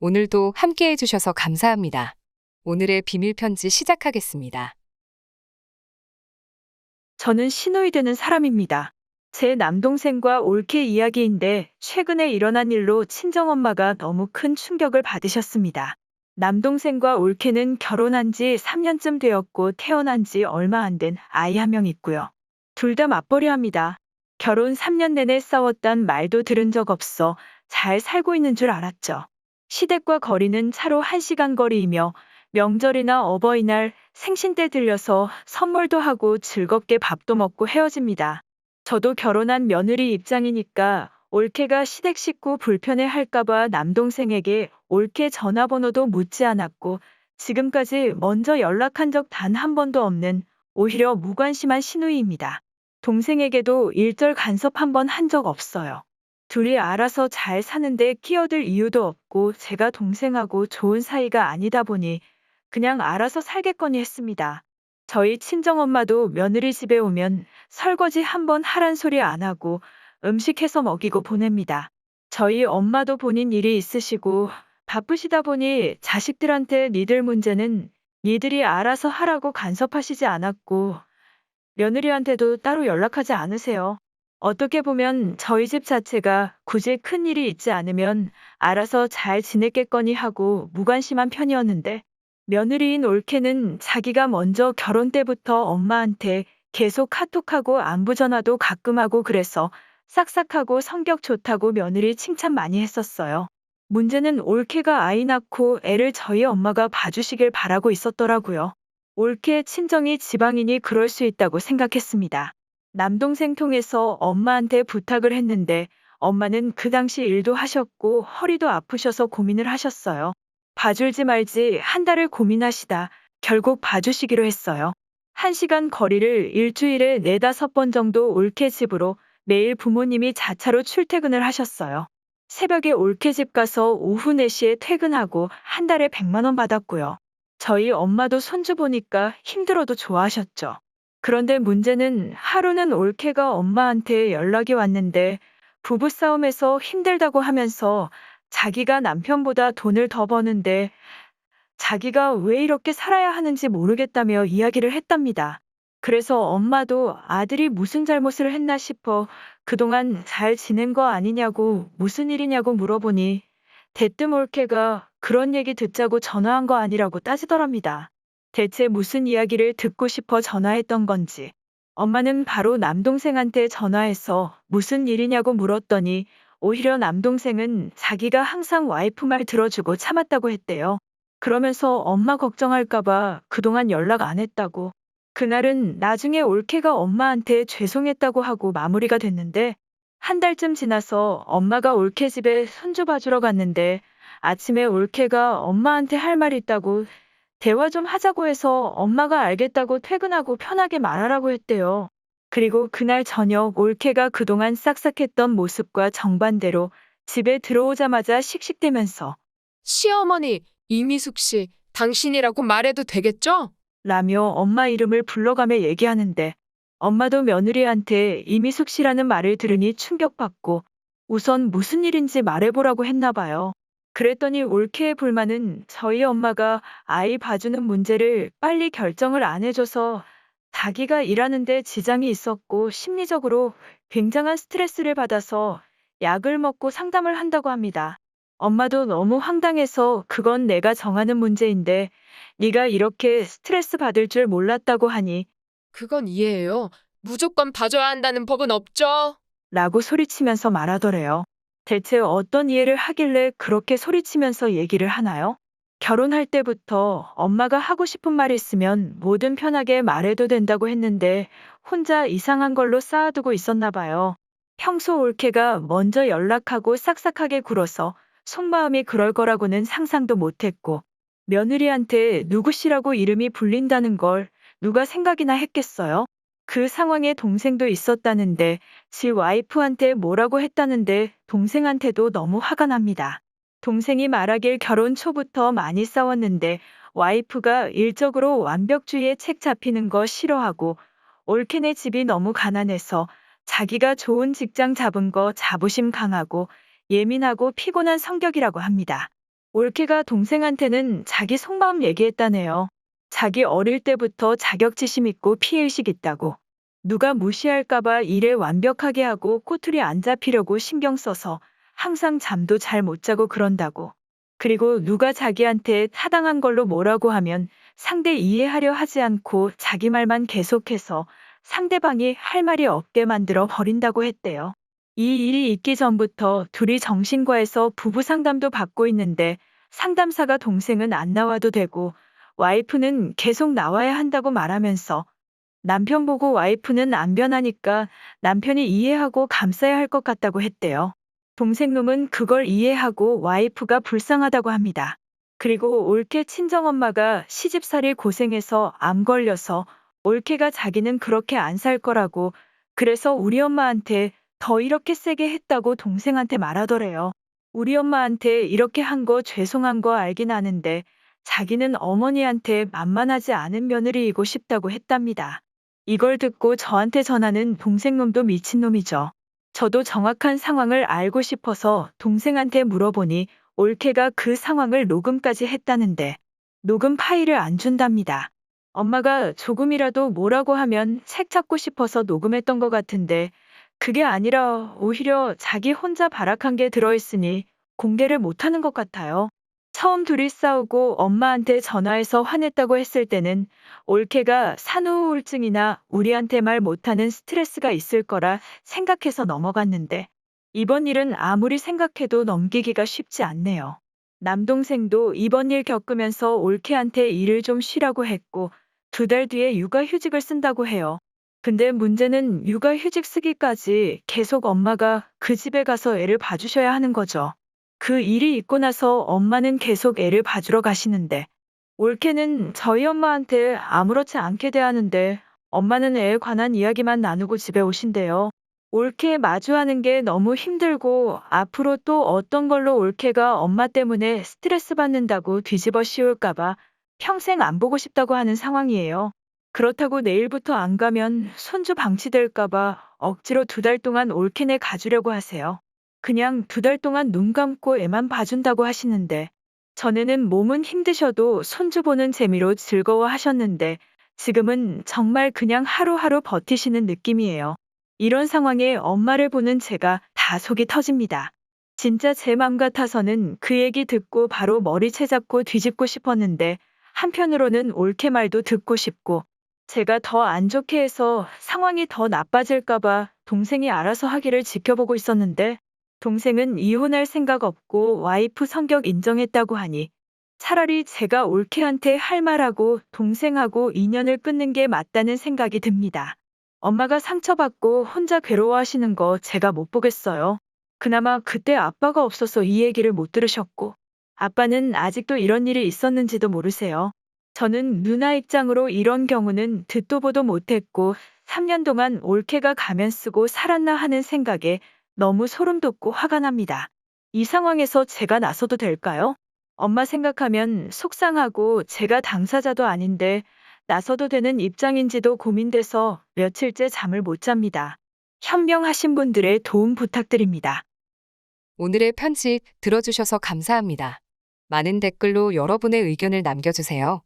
오늘도 함께 해주셔서 감사합니다. 오늘의 비밀 편지 시작하겠습니다. 저는 시누이 되는 사람입니다. 제 남동생과 올케 이야기인데 최근에 일어난 일로 친정엄마가 너무 큰 충격을 받으셨습니다. 남동생과 올케는 결혼한 지 3년쯤 되었고 태어난 지 얼마 안 된 아이 한 명 있고요. 둘 다 맞벌이 합니다. 결혼 3년 내내 싸웠단 말도 들은 적 없어 잘 살고 있는 줄 알았죠. 시댁과 거리는 차로 1시간 거리이며 명절이나 어버이날, 생신 때 들려서 선물도 하고 즐겁게 밥도 먹고 헤어집니다. 저도 결혼한 며느리 입장이니까 올케가 시댁 식구 불편해 할까봐 남동생에게 올케 전화번호도 묻지 않았고 지금까지 먼저 연락한 적 단 한 번도 없는 오히려 무관심한 시누이입니다. 동생에게도 일절 간섭 한 번 한 적 없어요. 둘이 알아서 잘 사는데 끼어들 이유도 없고 제가 동생하고 좋은 사이가 아니다 보니 그냥 알아서 살겠거니 했습니다. 저희 친정엄마도 며느리 집에 오면 설거지 한 번 하란 소리 안 하고 음식 해서 먹이고 보냅니다. 저희 엄마도 본인 일이 있으시고 바쁘시다 보니 자식들한테 니들 문제는 니들이 알아서 하라고 간섭하시지 않았고 며느리한테도 따로 연락하지 않으세요. 어떻게 보면 저희 집 자체가 굳이 큰 일이 있지 않으면 알아서 잘 지냈겠거니 하고 무관심한 편이었는데 며느리인 올케는 자기가 먼저 결혼 때부터 엄마한테 계속 카톡하고 안부 전화도 가끔 하고 그래서 싹싹하고 성격 좋다고 며느리 칭찬 많이 했었어요. 문제는 올케가 아이 낳고 애를 저희 엄마가 봐주시길 바라고 있었더라고요. 올케 친정이 지방이니 그럴 수 있다고 생각했습니다. 남동생 통해서 엄마한테 부탁을 했는데 엄마는 그 당시 일도 하셨고 허리도 아프셔서 고민을 하셨어요. 봐줄지 말지 한 달을 고민하시다 결국 봐주시기로 했어요. 1시간 거리를 일주일에 4~5번 정도 올케 집으로 매일 부모님이 자차로 출퇴근을 하셨어요. 새벽에 올케 집 가서 오후 4시에 퇴근하고 한 달에 100만 원 받았고요. 저희 엄마도 손주 보니까 힘들어도 좋아하셨죠. 그런데 문제는 하루는 올케가 엄마한테 연락이 왔는데 부부싸움에서 힘들다고 하면서 자기가 남편보다 돈을 더 버는데 자기가 왜 이렇게 살아야 하는지 모르겠다며 이야기를 했답니다. 그래서 엄마도 아들이 무슨 잘못을 했나 싶어 그동안 잘 지낸 거 아니냐고 무슨 일이냐고 물어보니 대뜸 올케가 그런 얘기 듣자고 전화한 거 아니라고 따지더랍니다. 대체 무슨 이야기를 듣고 싶어 전화했던 건지. 엄마는 바로 남동생한테 전화해서 무슨 일이냐고 물었더니 오히려 남동생은 자기가 항상 와이프 말 들어주고 참았다고 했대요. 그러면서 엄마 걱정할까봐 그동안 연락 안 했다고. 그날은 나중에 올케가 엄마한테 죄송했다고 하고 마무리가 됐는데 한 달쯤 지나서 엄마가 올케 집에 손주 봐주러 갔는데 아침에 올케가 엄마한테 할 말 있다고 대화 좀 하자고 해서 엄마가 알겠다고 퇴근하고 편하게 말하라고 했대요. 그리고 그날 저녁 올케가 그동안 싹싹했던 모습과 정반대로 집에 들어오자마자 씩씩대면서 시어머니, 이미숙 씨, 당신이라고 말해도 되겠죠? 라며 엄마 이름을 불러가며 얘기하는데 엄마도 며느리한테 이미숙 씨라는 말을 들으니 충격받고 우선 무슨 일인지 말해보라고 했나 봐요. 그랬더니 올케의 불만은 저희 엄마가 아이 봐주는 문제를 빨리 결정을 안 해줘서 자기가 일하는데 지장이 있었고 심리적으로 굉장한 스트레스를 받아서 약을 먹고 상담을 한다고 합니다. 엄마도 너무 황당해서 그건 내가 정하는 문제인데 네가 이렇게 스트레스 받을 줄 몰랐다고 하니 그건 이해해요. 무조건 봐줘야 한다는 법은 없죠. 라고 소리치면서 말하더래요. 대체 어떤 이해를 하길래 그렇게 소리치면서 얘기를 하나요? 결혼할 때부터 엄마가 하고 싶은 말 있으면 뭐든 편하게 말해도 된다고 했는데 혼자 이상한 걸로 쌓아두고 있었나 봐요. 평소 올케가 먼저 연락하고 싹싹하게 굴어서 속마음이 그럴 거라고는 상상도 못했고 며느리한테 누구씨라고 이름이 불린다는 걸 누가 생각이나 했겠어요? 그 상황에 동생도 있었다는데 지 와이프한테 뭐라고 했다는데 동생한테도 너무 화가 납니다. 동생이 말하길 결혼 초부터 많이 싸웠는데 와이프가 일적으로 완벽주의에 책 잡히는 거 싫어하고 올케네 집이 너무 가난해서 자기가 좋은 직장 잡은 거 자부심 강하고 예민하고 피곤한 성격이라고 합니다. 올케가 동생한테는 자기 속마음 얘기했다네요. 자기 어릴 때부터 자격지심 있고 피해의식 있다고. 누가 무시할까봐 일을 완벽하게 하고 꼬투리 안 잡히려고 신경 써서 항상 잠도 잘 못 자고 그런다고. 그리고 누가 자기한테 타당한 걸로 뭐라고 하면 상대 이해하려 하지 않고 자기 말만 계속해서 상대방이 할 말이 없게 만들어 버린다고 했대요. 이 일이 있기 전부터 둘이 정신과에서 부부 상담도 받고 있는데 상담사가 동생은 안 나와도 되고 와이프는 계속 나와야 한다고 말하면서 남편 보고 와이프는 안 변하니까 남편이 이해하고 감싸야 할 것 같다고 했대요. 동생 놈은 그걸 이해하고 와이프가 불쌍하다고 합니다. 그리고 올케 친정엄마가 시집살이 고생해서 암 걸려서 올케가 자기는 그렇게 안 살 거라고 그래서 우리 엄마한테 더 이렇게 세게 했다고 동생한테 말하더래요. 우리 엄마한테 이렇게 한 거 죄송한 거 알긴 아는데 자기는 어머니한테 만만하지 않은 며느리이고 싶다고 했답니다. 이걸 듣고 저한테 전하는 동생놈도 미친놈이죠. 저도 정확한 상황을 알고 싶어서 동생한테 물어보니 올케가 그 상황을 녹음까지 했다는데 녹음 파일을 안 준답니다. 엄마가 조금이라도 뭐라고 하면 책 찾고 싶어서 녹음했던 것 같은데 그게 아니라 오히려 자기 혼자 발악한 게 들어있으니 공개를 못하는 것 같아요. 처음 둘이 싸우고 엄마한테 전화해서 화냈다고 했을 때는 올케가 산후 우울증이나 우리한테 말 못하는 스트레스가 있을 거라 생각해서 넘어갔는데 이번 일은 아무리 생각해도 넘기기가 쉽지 않네요. 남동생도 이번 일 겪으면서 올케한테 일을 좀 쉬라고 했고 2달 뒤에 육아휴직을 쓴다고 해요. 근데 문제는 육아휴직 쓰기까지 계속 엄마가 그 집에 가서 애를 봐주셔야 하는 거죠. 그 일이 있고 나서 엄마는 계속 애를 봐주러 가시는데 올케는 저희 엄마한테 아무렇지 않게 대하는데 엄마는 애에 관한 이야기만 나누고 집에 오신대요. 올케 마주하는 게 너무 힘들고 앞으로 또 어떤 걸로 올케가 엄마 때문에 스트레스 받는다고 뒤집어 씌울까봐 평생 안 보고 싶다고 하는 상황이에요. 그렇다고 내일부터 안 가면 손주 방치될까봐 억지로 2달 동안 올케네 가주려고 하세요. 그냥 2달 동안 눈 감고 애만 봐준다고 하시는데 전에는 몸은 힘드셔도 손주 보는 재미로 즐거워하셨는데 지금은 정말 그냥 하루하루 버티시는 느낌이에요. 이런 상황에 엄마를 보는 제가 다 속이 터집니다. 진짜 제 맘 같아서는 그 얘기 듣고 바로 머리채 잡고 뒤집고 싶었는데 한편으로는 올케 말도 듣고 싶고 제가 더 안 좋게 해서 상황이 더 나빠질까봐 동생이 알아서 하기를 지켜보고 있었는데 동생은 이혼할 생각 없고 와이프 성격 인정했다고 하니 차라리 제가 올케한테 할 말하고 동생하고 인연을 끊는 게 맞다는 생각이 듭니다. 엄마가 상처받고 혼자 괴로워하시는 거 제가 못 보겠어요. 그나마 그때 아빠가 없어서 이 얘기를 못 들으셨고 아빠는 아직도 이런 일이 있었는지도 모르세요. 저는 누나 입장으로 이런 경우는 듣도 보도 못했고 3년 동안 올케가 가면 쓰고 살았나 하는 생각에 너무 소름 돋고 화가 납니다. 이 상황에서 제가 나서도 될까요? 엄마 생각하면 속상하고 제가 당사자도 아닌데 나서도 되는 입장인지도 고민돼서 며칠째 잠을 못 잡니다. 현명하신 분들의 도움 부탁드립니다. 오늘의 편집 들어주셔서 감사합니다. 많은 댓글로 여러분의 의견을 남겨주세요.